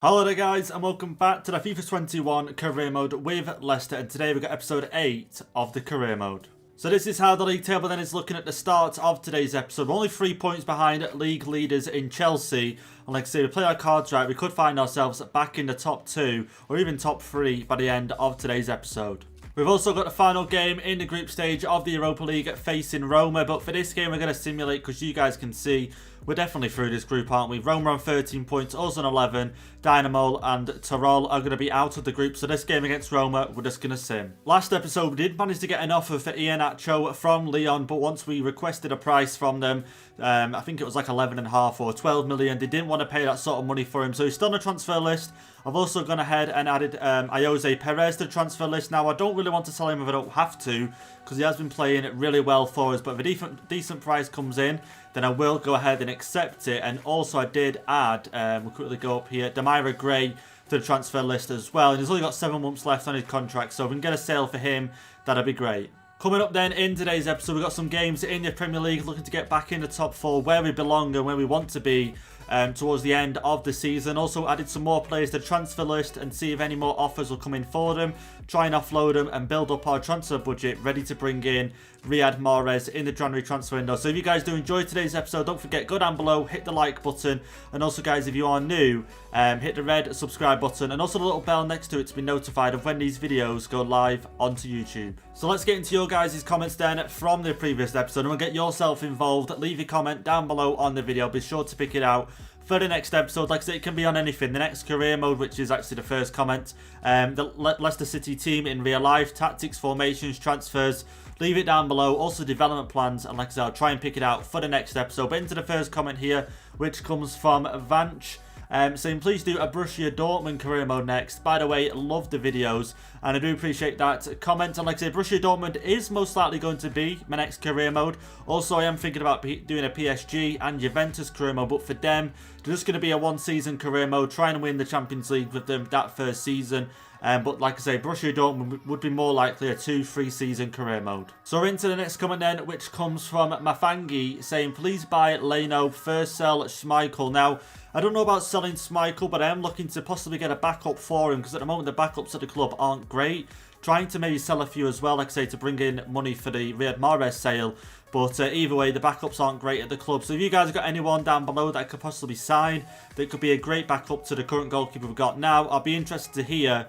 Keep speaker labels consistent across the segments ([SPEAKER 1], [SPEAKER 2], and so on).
[SPEAKER 1] Hello there guys and welcome back to the FIFA 21 career mode with Leicester, and today we've got episode 8 of the career mode. So this is how the league table then is looking at the start of today's episode. We're only 3 points behind league leaders in Chelsea, and like I say, we play our cards right, we could find ourselves back in the top 2 or even top 3 by the end of today's episode. We've also got the final game in the group stage of the Europa League facing Roma, but for this game we're going to simulate because you guys can see we're definitely through this group, aren't we? Roma on 13 points, us on 11, Dynamo and Tyrol are going to be out of the group, so this game against Roma we're just going to sim. Last episode we did manage to get an offer for Iheanacho from Lyon, but once we requested a price from them, I think it was like 11.5 or 12 million, they didn't want to pay that sort of money for him, so he's still on the transfer list. I've also gone ahead and added Jose Perez to the transfer list. Now, I don't really want to sell him if I don't have to, because he has been playing really well for us. But if a decent price comes in, then I will go ahead and accept it. And also, I did add, we'll quickly go up here, Demira Gray to the transfer list as well. And he's only got 7 months left on his contract, so if we can get a sale for him, that'd be great. Coming up then in today's episode, we've got some games in the Premier League, looking to get back in the top 4 where we belong and where we want to be towards the end of the season. Also added some more players to the transfer list and see if any more offers will come in for them. Try and offload them and build up our transfer budget, ready to bring in Riyad Mahrez in the January transfer window. So if you guys do enjoy today's episode, don't forget, go down below, hit the like button, and also guys, if you are new, hit the red subscribe button and also the little bell next to it to be notified of when these videos go live onto YouTube. So let's get into your guys' comments then from the previous episode, and we'll get yourself involved. Leave your comment down below on the video, be sure to pick it out for the next episode. Like I said, it can be on anything. The next career mode, which is actually the first comment, the Leicester City team in real life, tactics, formations, transfers, leave it down below. Also development plans, and like I said, I'll try and pick it out for the next episode. But into the first comment here, which comes from Vanch, saying please do a Borussia Dortmund career mode next. By the way, love the videos and I do appreciate that comment. And like I say, Borussia Dortmund is most likely going to be my next career mode. Also, I am thinking about doing a PSG and Juventus career mode, but for them, they're just going to be a 1 season career mode, trying to win the Champions League with them that first season. But like I say, Borussia Dortmund would be more likely a 2-3 season career mode. So we're into the next comment then, which comes from Mafangi, saying please buy Leno, first sell Schmeichel. Now, I don't know about selling Schmeichel, but I am looking to possibly get a backup for him, because at the moment the backups at the club aren't great. Trying to maybe sell a few as well, like I say, to bring in money for the Riyad Mahrez sale. But either way, the backups aren't great at the club. So if you guys have got anyone down below that I could possibly sign, that could be a great backup to the current goalkeeper we've got now, I'll be interested to hear,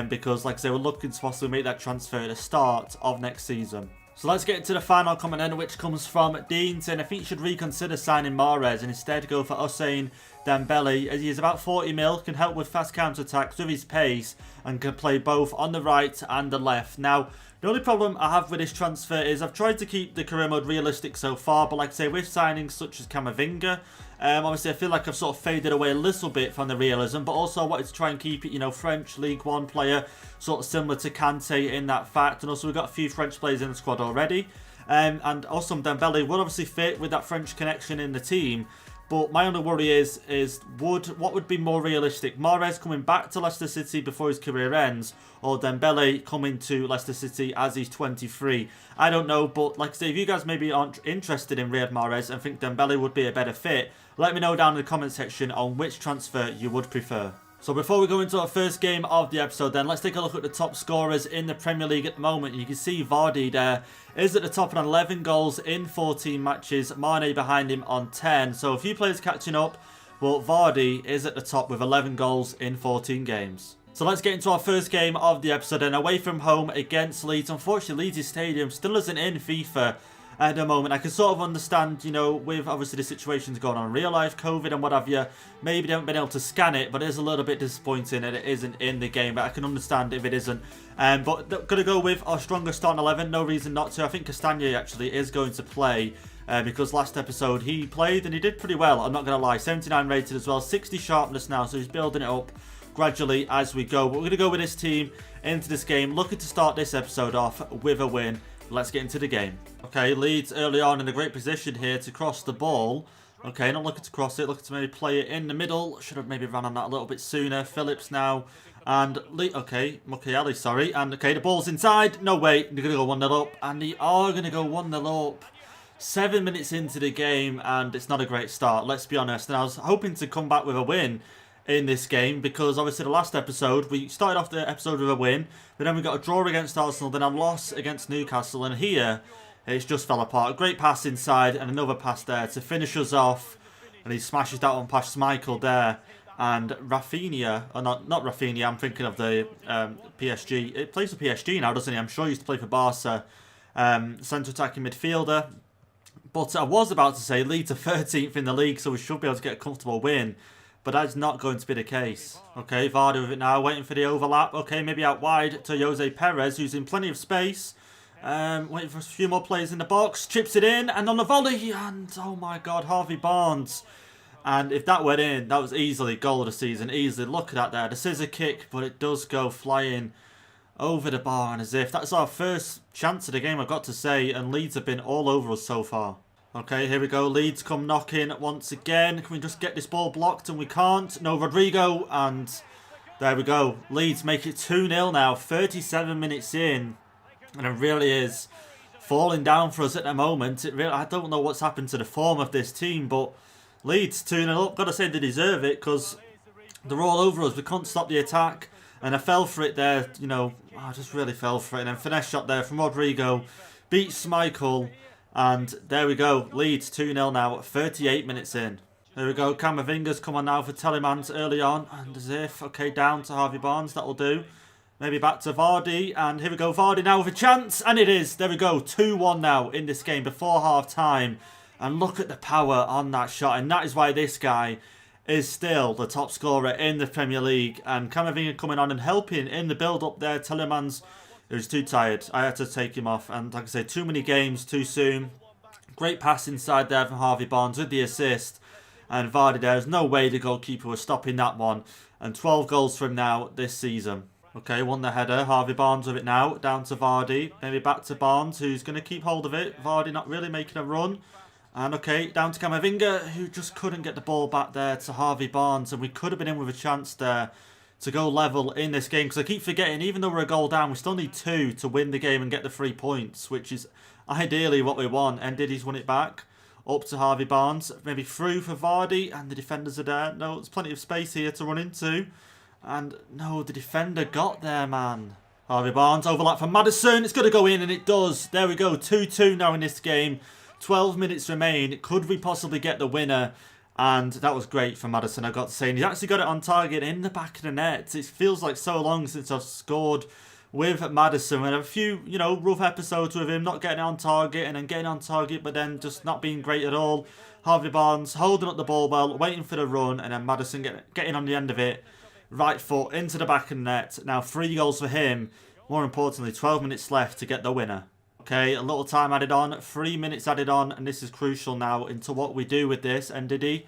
[SPEAKER 1] because like I say, we're looking to possibly make that transfer at the start of next season. So let's get into the final comment then, which comes from Dean, saying I think you should reconsider signing Mahrez and instead go for Hussein Dembele, as he is about 40 mil, can help with fast counter-attacks with his pace and can play both on the right and the left. Now, the only problem I have with this transfer is I've tried to keep the career mode realistic so far, but like I say, with signings such as Camavinga, obviously I feel like I've sort of faded away a little bit from the realism, but also I wanted to try and keep it, you know, French League 1 player, sort of similar to Kante in that fact, and also we've got a few French players in the squad already, and also Dembele would obviously fit with that French connection in the team. But my only worry is what would be more realistic? Mahrez coming back to Leicester City before his career ends, or Dembele coming to Leicester City as he's 23? I don't know, but like I say, if you guys maybe aren't interested in Riyad Mahrez and think Dembele would be a better fit, let me know down in the comment section on which transfer you would prefer. So before we go into our first game of the episode then, let's take a look at the top scorers in the Premier League at the moment. You can see Vardy there is at the top on 11 goals in 14 matches. Mane behind him on 10. So a few players catching up, but Vardy is at the top with 11 goals in 14 games. So let's get into our first game of the episode and away from home against Leeds. Unfortunately, Leeds' stadium still isn't in FIFA at the moment. I can sort of understand, you know, with obviously the situations going on in real life, COVID and what have you, maybe they haven't been able to scan it, but it is a little bit disappointing that it isn't in the game, but I can understand if it isn't. But going to go with our strongest starting 11, no reason not to. I think Castagne actually is going to play, because last episode he played and he did pretty well, I'm not going to lie. 79 rated as well, 60 sharpness now, so he's building it up gradually as we go. But we're going to go with this team into this game, looking to start this episode off with a win. Let's get into the game. Okay, Leeds early on in a great position here to cross the ball. Okay, not looking to cross it, looking to maybe play it in the middle. Should have maybe run on that a little bit sooner. Phillips now. And, okay, Mukiele, sorry. And, okay, the ball's inside. No, wait, they're going to go 1-0 up. And they are going to go 1-0 up. 7 minutes into the game, and it's not a great start, let's be honest. And I was hoping to come back with a win in this game, because obviously the last episode, we started off the episode with a win, but then we got a draw against Arsenal, then a loss against Newcastle, and here it's just fell apart. A great pass inside and another pass there to finish us off, and he smashes that one past Michael there. And Rafinha, or not Rafinha, I'm thinking of the PSG. It plays for PSG now, doesn't he? I'm sure he used to play for Barca. Centre attacking midfielder. But I was about to say Leeds are 13th in the league, so we should be able to get a comfortable win. But that's not going to be the case. Okay, Vardy with it now, waiting for the overlap. Okay, maybe out wide to Jose Perez, who's in plenty of space. Waiting for a few more players in the box. Chips it in, and on the volley, and oh my God, Harvey Barnes. And if that went in, that was easily goal of the season. Easily. Look at that there. The scissor kick, but it does go flying over the bar. And as if that's our first chance of the game, I've got to say. And Leeds have been all over us so far. Okay, here we go. Leeds come knocking once again. Can we just get this ball blocked? And we can't. No, Rodrigo. And there we go. Leeds make it 2-0 now. 37 minutes in. And it really is falling down for us at the moment. I don't know what's happened to the form of this team, but Leeds 2-0 up. Got to say they deserve it, because they're all over us. We couldn't stop the attack. And I fell for it there, you know. I just really fell for it. And then finesse shot there from Rodrigo. Beats Schmeichel. And there we go. Leeds 2-0 now, 38 minutes in. There we go. Camavinga's come on now for Telemans early on. And as if, okay, down to Harvey Barnes. That'll do. Maybe back to Vardy. And here we go. Vardy now with a chance. And it is. There we go. 2-1 now in this game before half-time. And look at the power on that shot. And that is why this guy is still the top scorer in the Premier League. And Camavinga coming on and helping in the build-up there. Telemans, he was too tired. I had to take him off. And like I say, too many games too soon. Great pass inside there from Harvey Barnes with the assist. And Vardy there. There's no way the goalkeeper was stopping that one. And 12 goals for him now this season. Okay, won the header. Harvey Barnes with it now. Down to Vardy. Maybe back to Barnes, who's going to keep hold of it. Vardy not really making a run. And okay, down to Camavinga, who just couldn't get the ball back there to Harvey Barnes. And we could have been in with a chance there to go level in this game. Because I keep forgetting, even though we're a goal down, we still need 2 to win the game and get the 3 points. Which is ideally what we want. And Diddy's won it back. Up to Harvey Barnes. Maybe through for Vardy. And the defenders are there. No, there's plenty of space here to run into. And no, the defender got there, man. Harvey Barnes, overlap for Maddison. It's going to go in, and it does. There we go. 2-2 now in this game. 12 minutes remain. Could we possibly get the winner? And that was great for Maddison, I've got to say. And he's actually got it on target in the back of the net. It feels like so long since I've scored with Maddison. We had a few, you know, rough episodes with him, not getting on target and then getting on target, but then just not being great at all. Harvey Barnes holding up the ball well, waiting for the run, and then Maddison getting on the end of it. Right foot into the back of the net. Now 3 goals for him. More importantly, 12 minutes left to get the winner. Okay, a little time added on, 3 minutes added on, and this is crucial now into what we do with this. And Diddy,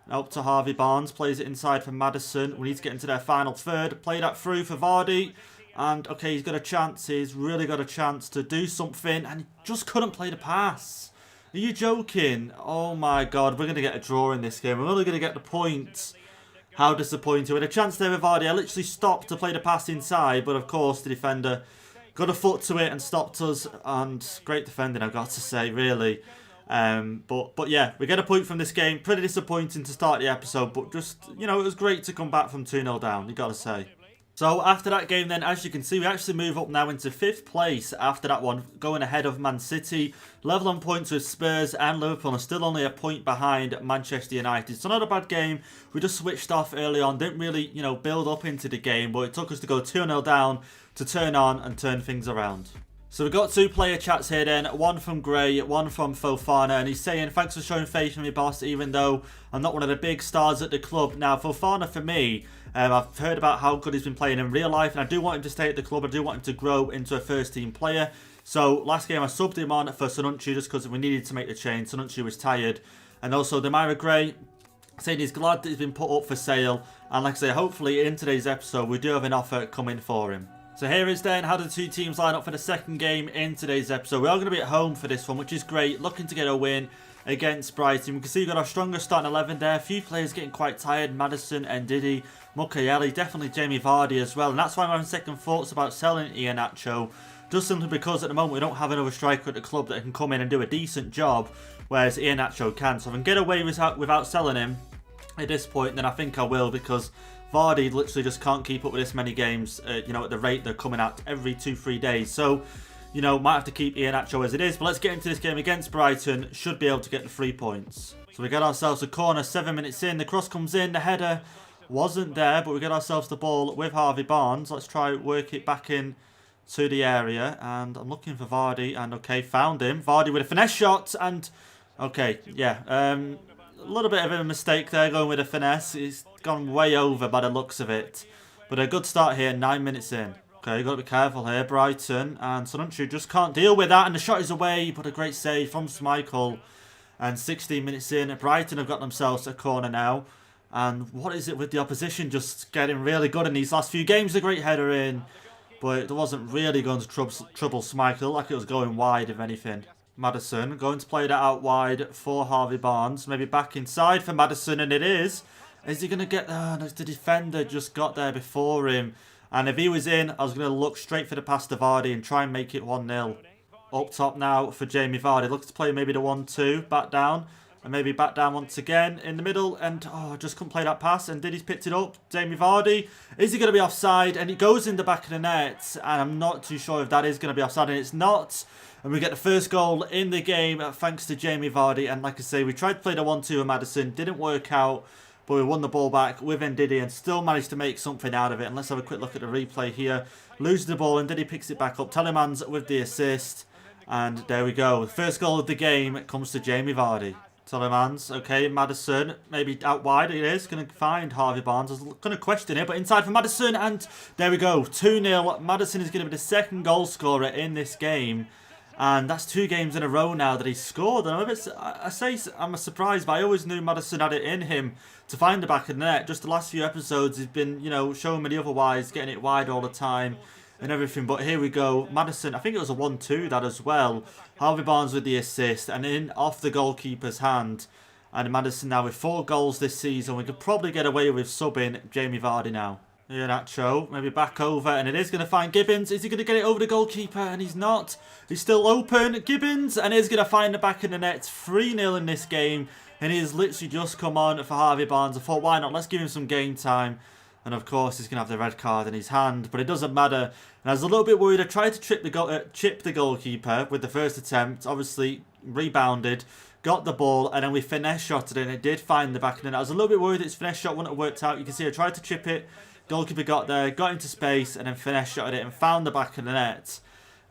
[SPEAKER 1] up to Harvey Barnes, plays it inside for Maddison. We need to get into their final third. Play that through for Vardy. And okay, he's got a chance, he's really got a chance to do something, and he just couldn't play the pass. Are you joking? Oh my God, we're going to get a draw in this game. We're only going to get the points. How disappointing. With a chance there with Vardy, I literally stopped to play the pass inside, but of course the defender got a foot to it and stopped us. And great defending, I've got to say, really. But yeah, we get a point from this game. Pretty disappointing to start the episode, but just, you know, it was great to come back from 2-0 down, you got to say. So after that game then, as you can see, we actually move up now into 5th place after that one, going ahead of Man City. Level on points with Spurs and Liverpool, and still only a point behind Manchester United. So not a bad game. We just switched off early on, didn't really, you know, build up into the game, but it took us to go 2-0 down to turn on and turn things around. So we've got 2 player chats here then, one from Gray, one from Fofana, and he's saying, thanks for showing faith in me, boss, even though I'm not one of the big stars at the club. Now, Fofana, for me, I've heard about how good he's been playing in real life, and I do want him to stay at the club. I do want him to grow into a first-team player. So last game I subbed him on for Sonucci just because we needed to make the change. Sonucci was tired. And also Demira Gray saying he's glad that he's been put up for sale. And like I say, hopefully in today's episode we do have an offer coming for him. So here is then how the 2 teams line up for the second game in today's episode. We are going to be at home for this one, which is great. Looking to get a win against Brighton. We can see we've got our strongest starting 11 there. A few players getting quite tired. Maddison and Diddy, Mukiele, definitely Jamie Vardy as well. And that's why I'm having second thoughts about selling Iheanacho. Just simply because at the moment we don't have another striker at the club that can come in and do a decent job, whereas Iheanacho can. So if I can get away without selling him, at this point, then I think I will, because Vardy literally just can't keep up with this many games, you know, at the rate they're coming out every 2-3 days. So, you know, might have to keep Iheanacho as it is. But let's get into this game against Brighton. Should be able to get the 3 points. So we get ourselves a corner 7 minutes in. The cross comes in. The header wasn't there, but we get ourselves the ball with Harvey Barnes. Let's try work it back in to the area. And I'm looking for Vardy. And okay, found him. Vardy with a finesse shot. And okay, yeah. A little bit of a mistake there going with a finesse. He's gone way over by the looks of it. But a good start here, 9 minutes in. Okay, you've got to be careful here, Brighton. And Sonuncu just can't deal with that. And the shot is away, but a great save from Schmeichel. And 16 minutes in, Brighton have got themselves a corner now. And what is it with the opposition just getting really good in these last few games? A great header in. But it wasn't really going to trouble Schmeichel, like it was going wide, if anything. Maddison going to play that out wide for Harvey Barnes. Maybe back inside for Maddison, and it is. Is he going to get there? No, the defender just got there before him. And if he was in, I was going to look straight for the pass to Vardy and try and make it 1-0. Up top now for Jamie Vardy. Looks to play maybe the 1-2. Back down. And maybe back down once again in the middle. And, oh, just couldn't play that pass. And did he pick it up? Jamie Vardy. Is he going to be offside? And it goes in the back of the net. And I'm not too sure if that is going to be offside. And it's not. And we get the first goal in the game thanks to Jamie Vardy. And like I say, we tried to play the 1-2 with Maddison. Didn't work out. But we won the ball back with Ndidi and still managed to make something out of it. And let's have a quick look at the replay here. Loses the ball, Ndidi picks it back up. Telemans with the assist. And there we go. The first goal of the game comes to Jamie Vardy. Telemans, okay, Maddison, maybe out wide it is. Going to find Harvey Barnes. I was going to question it, but inside for Maddison. And there we go, 2-0. Maddison is going to be the second goal scorer in this game. And that's 2 games in a row now that he's scored. And I'm surprised, but I always knew Maddison had it in him to find the back of the net. Just the last few episodes, he's been, you know, showing me the otherwise, getting it wide all the time and everything. But here we go. Maddison, I think it was a 1-2 that as well. Harvey Barnes with the assist and in off the goalkeeper's hand. And Maddison now with 4 goals this season. We could probably get away with subbing Jamie Vardy now. Iheanacho, maybe back over, and it is going to find Gibbons. Is he going to get it over the goalkeeper? And he's not. He's still open. Gibbons, and he's going to find the back of the net. 3-0 in this game, and he has literally just come on for Harvey Barnes. I thought, why not? Let's give him some game time. And of course, he's going to have the red card in his hand, but it doesn't matter. And I was a little bit worried. I tried to chip the goalkeeper with the first attempt. Obviously, rebounded, got the ball, and then we finesse shot it, and it did find the back of the net. I was a little bit worried that his finesse shot wouldn't have worked out. You can see I tried to chip it. Goalkeeper got there, got into space, and then finesse shot it and found the back of the net.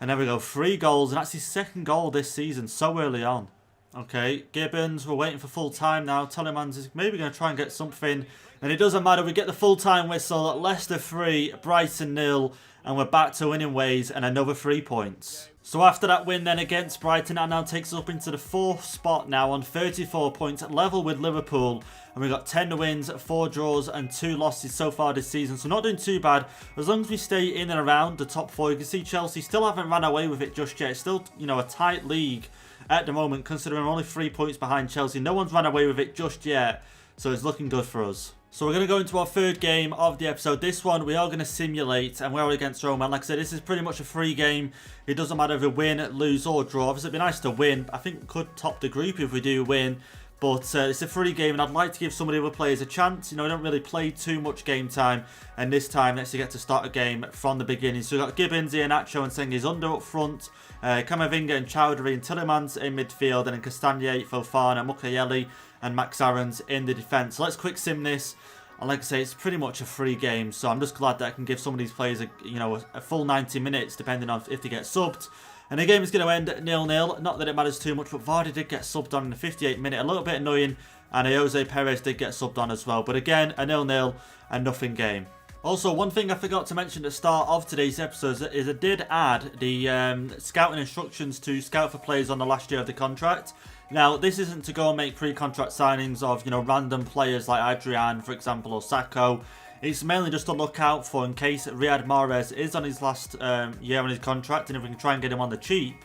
[SPEAKER 1] And there we go, 3 goals, and that's his second goal this season, so early on. Okay, Gibbons, we're waiting for full time now. Telemans is maybe going to try and get something. And it doesn't matter, we get the full time whistle. Leicester 3, Brighton 0, and we're back to winning ways and another 3 points. So after that win then against Brighton, that now takes us up into the 4th spot now on 34 points, level with Liverpool. And we've got 10 wins, 4 draws and 2 losses so far this season. So not doing too bad. As long as we stay in and around the top 4, you can see Chelsea still haven't ran away with it just yet. It's still, you know, a tight league at the moment, considering we're only 3 points behind Chelsea. No one's ran away with it just yet. So it's looking good for us. So we're going to go into our 3rd game of the episode. This one we are going to simulate, and we're against Roma. Like I said, this is pretty much a free game. It doesn't matter if we win, lose or draw. Obviously it'd be nice to win. I think we could top the group if we do win. But it's a free game, and I'd like to give some of the other players a chance. You know, we don't really play too much game time. And this time, let's get to start a game from the beginning. So we've got Gibbons, Iheanacho and Sengi's under up front. Camavinga and Chowdhury and Tillemans in midfield. And then Castagne, Fofana, Mukayeli and Max Aarons in the defence. So let's quick sim this. And like I say, it's pretty much a free game. So I'm just glad that I can give some of these players a full 90 minutes, depending on if they get subbed. And the game is going to end 0-0. Not that it matters too much, but Vardy did get subbed on in the 58th minute. A little bit annoying. And Jose Perez did get subbed on as well. But again, a 0-0 and nothing game. Also, one thing I forgot to mention at the start of today's episode is I did add the scouting instructions to scout for players on the last year of the contract. Now, this isn't to go and make pre-contract signings of, random players like Adrian, for example, or Sacco. It's mainly just to look out for in case Riyad Mahrez is on his last year on his contract, and if we can try and get him on the cheap.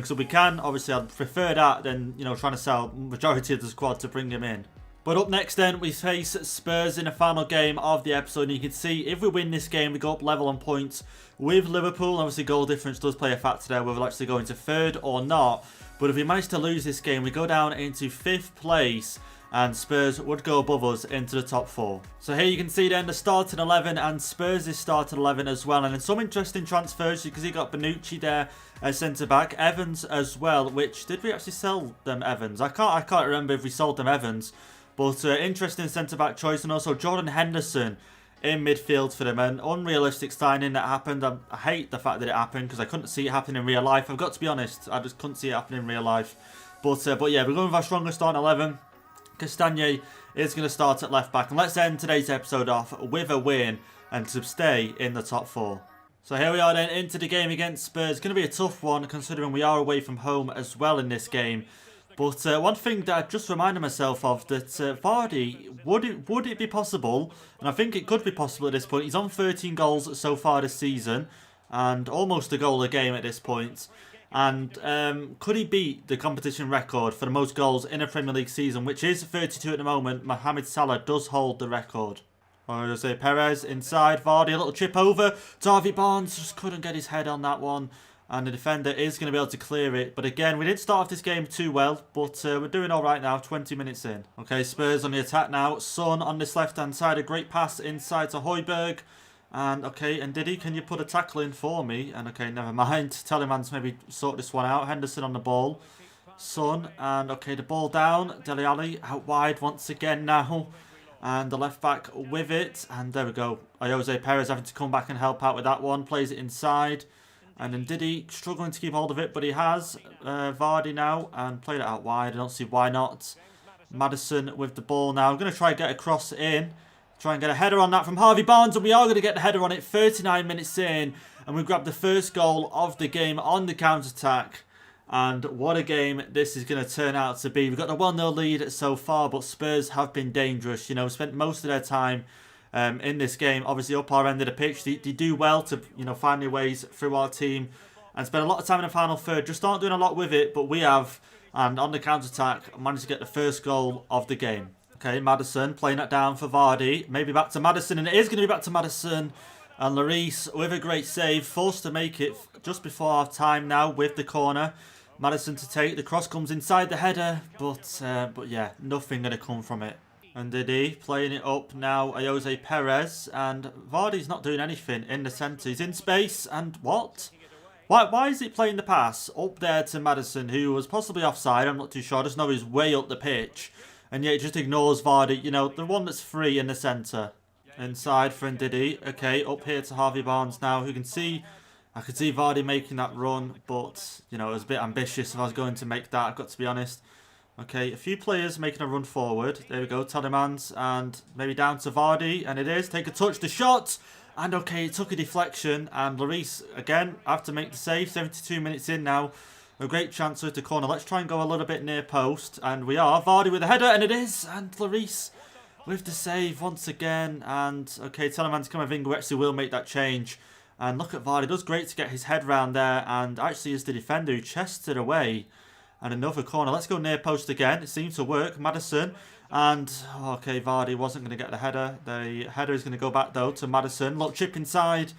[SPEAKER 1] So we can, obviously, I'd prefer that than, trying to sell majority of the squad to bring him in. But up next then, we face Spurs in the final game of the episode. And you can see if we win this game, we go up level on points with Liverpool. Obviously, goal difference does play a factor there, whether we'll actually go into 3rd or not. But if we manage to lose this game, we go down into 5th place. and Spurs would go above us into the top 4. So here you can see then the starting 11 and Spurs' starting 11 as well. And then some interesting transfers because you got Bonucci there as centre-back, Evans as well, which, did we actually sell them Evans? I can't remember if we sold them Evans, but interesting centre-back choice. And also Jordan Henderson in midfield for them. An unrealistic signing that happened. I hate the fact that it happened because I couldn't see it happen in real life. I've got to be honest, I just couldn't see it happen in real life. But yeah, we're going with our strongest starting 11. Castagne is going to start at left back. And let's end today's episode off with a win and to stay in the top 4. So here we are then into the game against Spurs. It's going to be a tough one considering we are away from home as well in this game. But one thing that I just reminded myself of, that Vardy, would it be possible, and I think it could be possible at this point, he's on 13 goals so far this season and almost a goal a game at this point. And could he beat the competition record for the most goals in a Premier League season, which is 32 at the moment? Mohamed Salah does hold the record. Jose Perez inside, Vardy, a little chip over to Harvey Barnes, just couldn't get his head on that one. And the defender is going to be able to clear it. But again, we didn't start off this game too well, but we're doing all right now, 20 minutes in. Okay, Spurs on the attack now. Son on this left-hand side, a great pass inside to Højbjerg. And okay, and Diddy, can you put a tackle in for me? And okay, never mind. Telemans maybe sort this one out. Henderson on the ball. Son, and okay, the ball down. Dele Alli out wide once again now. And the left back with it. And there we go. Jose Perez having to come back and help out with that one. Plays it inside. And then Diddy struggling to keep hold of it, but he has. Vardy now, and played it out wide. I don't see why not. Maddison with the ball now. I'm going to try and get a cross in. Try and get a header on that from Harvey Barnes, and we are going to get the header on it 39 minutes in. And we've grabbed the first goal of the game on the counter-attack. And what a game this is going to turn out to be. We've got the 1-0 lead so far, but Spurs have been dangerous. You know, spent most of their time in this game, obviously up our end of the pitch. They do well to, you know, find their ways through our team and spend a lot of time in the final third. Just aren't doing a lot with it, but we have. And on the counter-attack, managed to get the first goal of the game. Okay, Maddison playing that down for Vardy. Maybe back to Maddison, and it is going to be back to Maddison. And Lloris with a great save, forced to make it just before half time now with the corner. Maddison to take, the cross comes inside the header, but yeah, nothing going to come from it. And Diddy playing it up now, Jose Perez, and Vardy's not doing anything in the centre. He's in space, and what? Why is he playing the pass up there to Maddison, who was possibly offside? I'm not too sure. I just know he's way up the pitch, and yet he just ignores Vardy. You know, the one that's free in the centre. Inside for Ndidi. Okay, up here to Harvey Barnes now, who can see. I could see Vardy making that run, but, you know, it was a bit ambitious if I was going to make that, I've got to be honest. Okay, a few players making a run forward. There we go, Telemans, and maybe down to Vardy, and it is. Take a touch, the shot, and okay, it took a deflection, and Lloris, again, have to make the save. 72 minutes in now. A great chance with the corner. Let's try and go a little bit near post, and we are. Vardy with a header, and it is, and Lloris with the save once again, and okay, Telemans Camavinga actually will make that change. And look at Vardy, does great to get his head round there, and actually is the defender who chests it away. And another corner. Let's go near post again. It seems to work. Maddison. And, okay, Vardy wasn't going to get the header. The header is going to go back, though, to Maddison. Look, chip inside.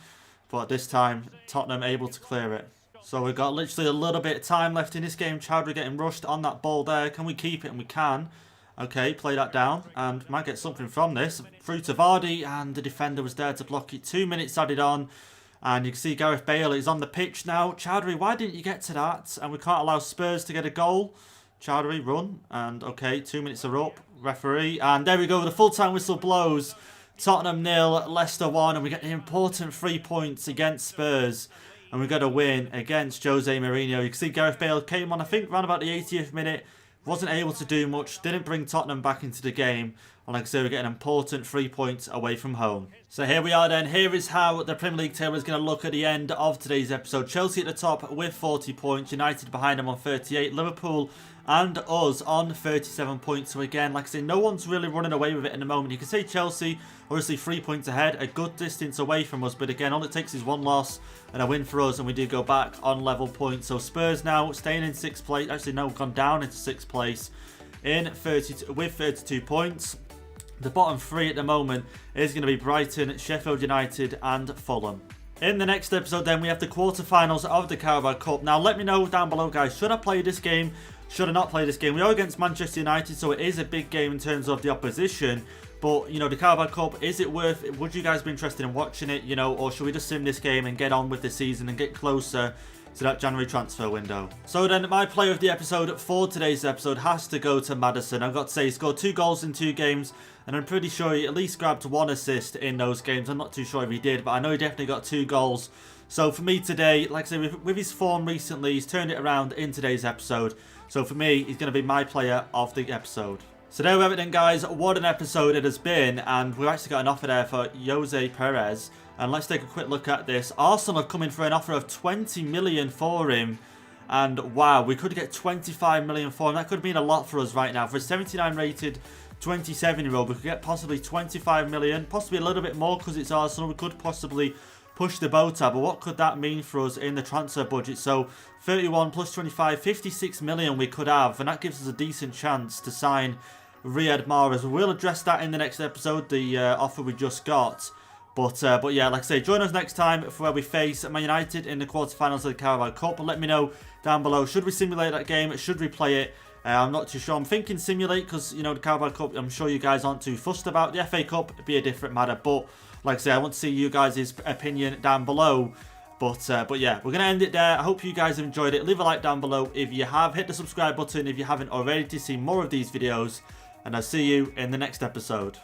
[SPEAKER 1] But this time, Tottenham able to clear it. So we've got literally a little bit of time left in this game. Chowdhury getting rushed on that ball there. Can we keep it? And we can. Okay, play that down. And might get something from this. Through to Vardy. And the defender was there to block it. 2 minutes added on. And you can see Gareth Bale is on the pitch now. Chowdhury, why didn't you get to that? And we can't allow Spurs to get a goal. Chowdhury, run. And okay, 2 minutes are up. Referee. And there we go. The full-time whistle blows. Tottenham 0, Leicester 1. And we get the important 3 points against Spurs. And we got a win against Jose Mourinho. You can see Gareth Bale came on, I think, around about the 80th minute. Wasn't able to do much. Didn't bring Tottenham back into the game. And like I say, we get an important 3 points away from home. So here we are then. Here is how the Premier League table is going to look at the end of today's episode. Chelsea at the top with 40 points. United behind them on 38. Liverpool and us on 37 points. So again, like I say, no one's really running away with it in the moment. You can say Chelsea, obviously 3 points ahead. A good distance away from us. But again, all it takes is one loss and a win for us. And we do go back on level points. So Spurs now staying in 6th place. Actually, no, gone down into 6th place with 32 points. The bottom 3 at the moment is going to be Brighton, Sheffield United and Fulham. In the next episode then, we have the quarterfinals of the Carabao Cup. Now let me know down below, guys, should I play this game should I not play this game? We are against Manchester United, so it is a big game in terms of the opposition. But, you know, the Carabao Cup, is it worth it? Would you guys be interested in watching it, you know, or should we just sim this game and get on with the season and get closer to that January transfer window? So then, my player of the episode for today's episode has to go to Maddison. I've got to say, he scored 2 goals in 2 games, and I'm pretty sure he at least grabbed 1 assist in those games. I'm not too sure if he did, but I know he definitely got 2 goals. So for me today, like I say, with his form recently, he's turned it around in today's episode. So for me, he's going to be my player of the episode. So there we have it then, guys. What an episode it has been, and we've actually got an offer there for Jose Perez. And let's take a quick look at this. Arsenal have come in for an offer of 20 million for him. And wow, we could get 25 million for him. That could mean a lot for us right now. For a 79 rated 27-year-old, we could get possibly 25 million, possibly a little bit more because it's Arsenal. We could possibly push the boat out, but what could that mean for us in the transfer budget? So 31 plus 25, 56 million we could have, and that gives us a decent chance to sign Riyad Mahrez. We'll address that in the next episode, the offer we just got. But yeah, like I say, join us next time for where we face Man United in the quarterfinals of the Carabao Cup. Let me know down below, should we simulate that game? Should we play it? I'm not too sure. I'm thinking simulate because, you know, the Carabao Cup, I'm sure you guys aren't too fussed about. The FA Cup would be a different matter. But like I say, I want to see you guys' opinion down below. But yeah, we're going to end it there. I hope you guys have enjoyed it. Leave a like down below if you have. Hit the subscribe button if you haven't already to see more of these videos. And I'll see you in the next episode.